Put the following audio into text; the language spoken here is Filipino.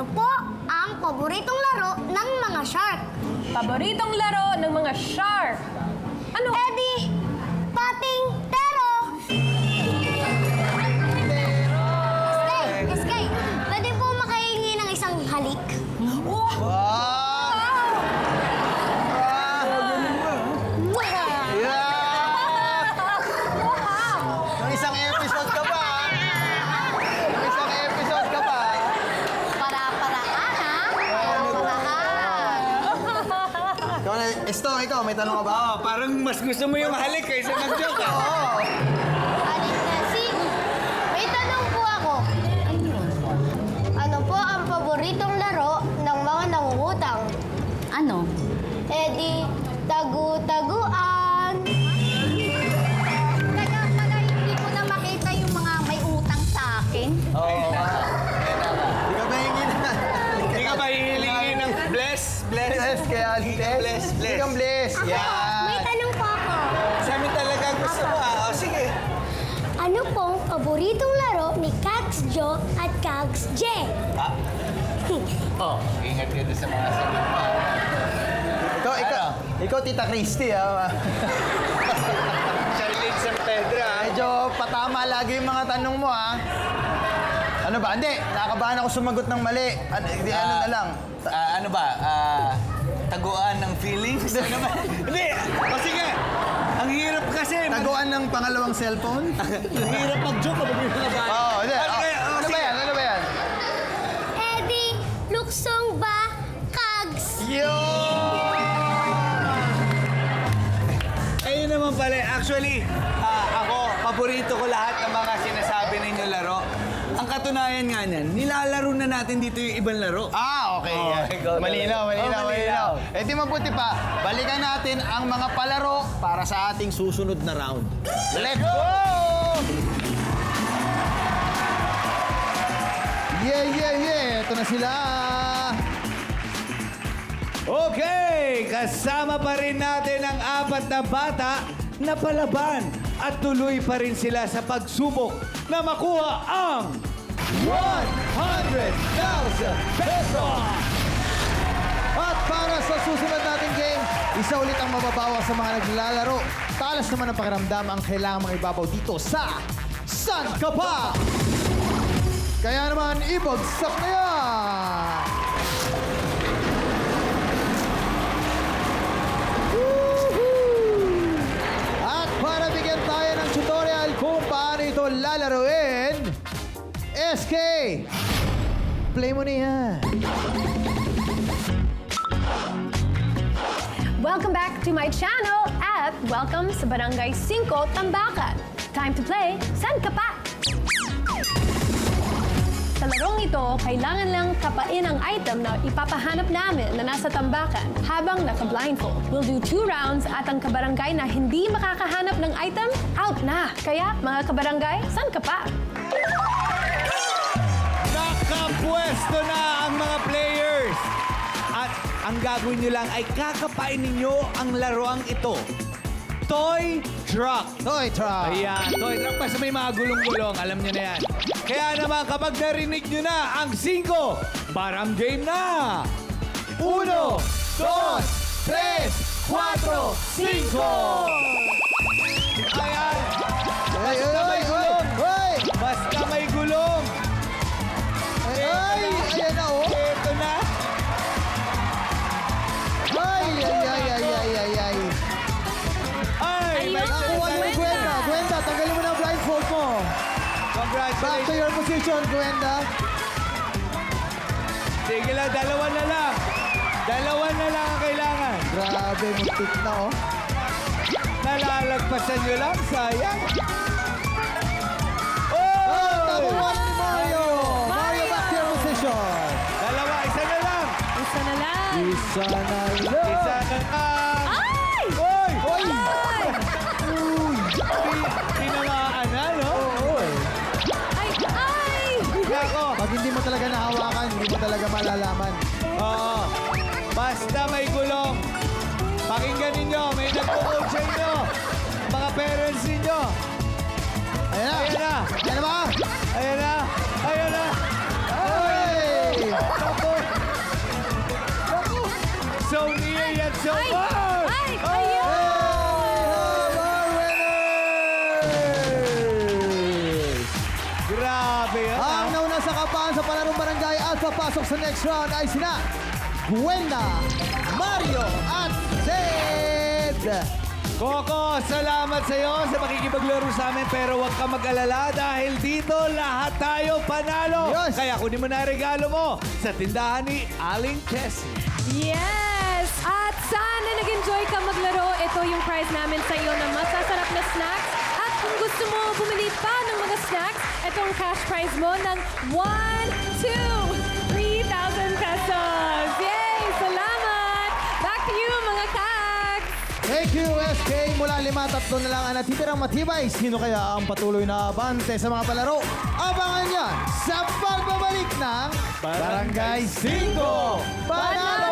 Ano po ang paboritong laro ng mga shark? Paboritong laro ng mga shark. Ano? Eddie, pating tero! Skay, pwede po makahingi ng isang halik? Nung isang episode ka pa, ha? Nung isang episode ka pa. Para-paraan, ha? Para-paraan. Ikaw na, Estong, ikaw, may tanong ka ba? Oo, parang mas gusto mo yung halik kaysa mag-joke, ah. Oo. Halik na si... May tanong po ako. Ano po ang paboritong laro ng mga nangungutang? Ano? Eddie, tagu-taguan. Kaya pala hindi ko na makita yung mga may utang sa akin. Oo, nga. Hindi ka ba hingi na? Hindi ka ba hihilingin ng bless? Bless, kaya bless. Bless, bless. Ikaw bless. May Yeah. tanong po ako. Sa amin talaga gusto mo, ah. O, sige. Ano pong paboritong laro ni Kags Jo at Kags J? Oh, ingat ka doon sa mga sagot mo. Ikaw, Tita Christy, ha? Charlene San Pedro, ah. Medyo patama lagi yung mga tanong mo, ha? Ano ba? Hindi, nakakabahan ako sumagot ng mali. Ano na lang? Ano ba? Taguan ng feelings? Ano ba? Hindi! O sige! Ang hirap kasi. Taguan ng pangalawang cellphone? Ang hirap mag-joke kapag may mga bata. Oo, hindi. Ano kaya? O, Ano ba sige. yan? Ano ba yan? Eddie, luksong ba Kags? Ayun naman pala. Actually, ako, paborito ko lahat ng mga sinasabi ninyo laro. Ang katunayan nga niyan, nilalaro na natin dito yung ibang laro. Okay. Oh, Yan. ikaw Malinaw, talaga. malinaw, Oh, malinaw. malinaw. Eh di mabuti pa, balikan natin ang mga palaro para sa ating susunod na round. Let's go! Yeah! Ito na sila! Okay, kasama pa rin natin ang apat na bata na palaban at tuloy pa rin sila sa pagsubok na makuha ang 100,000 pesos! At para sa susunod nating game, isa ulit ang mababawas sa mga naglalaro. Talas naman ang pakiramdam ang kailangan mga ibabaw dito sa San Ka Pa? Kaya naman, ibagsak na yan! Woohoo! At para bigyan tayo ng tutorial kung paano ito lalaruin, SK, play mo na yan. Welcome back to my channel at welcome sa Barangay 5 Tambakan. Time to play San Ka Pa? Sa larong ito, kailangan lang kapain ang item na ipapahanap namin na nasa tambakan habang naka-blindfold. We'll do 2 rounds at ang kabarangay na hindi makakahanap ng item, out na. Kaya, mga kabarangay, San Ka Pa? nakapwesto na ang mga players. At ang gagawin nyo lang ay kakapain ninyo ang laruang ito. Toy Truck. Toy truck. Ayan, toy truck. Basta may mga gulong-gulong. Alam nyo na yan. Kaya naman, kapag narinig nyo na ang 5, baram game na! 1, 2, 3, 4, 5! Ayan! Ay, Basta may gulong! Hoy! Basta may gulong! Ay! Ayan na, oh! Ito na! Ay! Ay! May Nakuha yung Gwenda. Gwenda, tanggalin mo na ang blindfold mo. Back to Congratulations! your position, Gwenda. Sige lang, dalawa na lang. Dalawa na lang ang kailangan. Grabe, muntik na, oh. Nalalagpasan nyo lang, sayang. Oh, number Oh! 1 ni Mario. Mario, back to your position. Dalawa, isa na lang. Isa na lang. Isa na lang. Isa na lang. Ay! Oy! Hoy! Tinamaan na, no? Ay! Ay! Nako. Pag hindi mo talaga nahawakan, hindi mo talaga malalaman. Oo. Basta may gulong. Pakinggan ninyo, may nagpo-coach sa inyo. Mga parents ninyo. Ayan na. Ayan na. Ayan na ba? Ayan na. Ayan na. Hey! So near yet so Ay! far! Ay! Oh! Ayun! Our winners! Grabe yan. Ang nauna sa kapahan sa palarong barangay at papasok sa next round ay sina Gwenda, Mario at Zed. Coco, salamat sa iyo sa pakikipaglaro sa amin pero huwag ka mag-alala dahil dito lahat tayo panalo. Yes. Kaya kunin mo na regalo mo sa tindahan ni Aling Tessie. Yes! At sana nag-enjoy ka maglaro. Ito yung prize namin sa iyo na masasarap na snacks. At kung gusto mo bumili pa ng mga snacks, ito ang cash prize mo ng 1, 2, 3,000 pesos. Yay! Salamat! Back to you, mga kaks! Thank you, SK. Mula 5-3 na lang ang natitirang matibay. Sino kaya ang patuloy na abante sa mga palaro? Abangan yan sa pagbabalik ng Barangay 5 Panalo!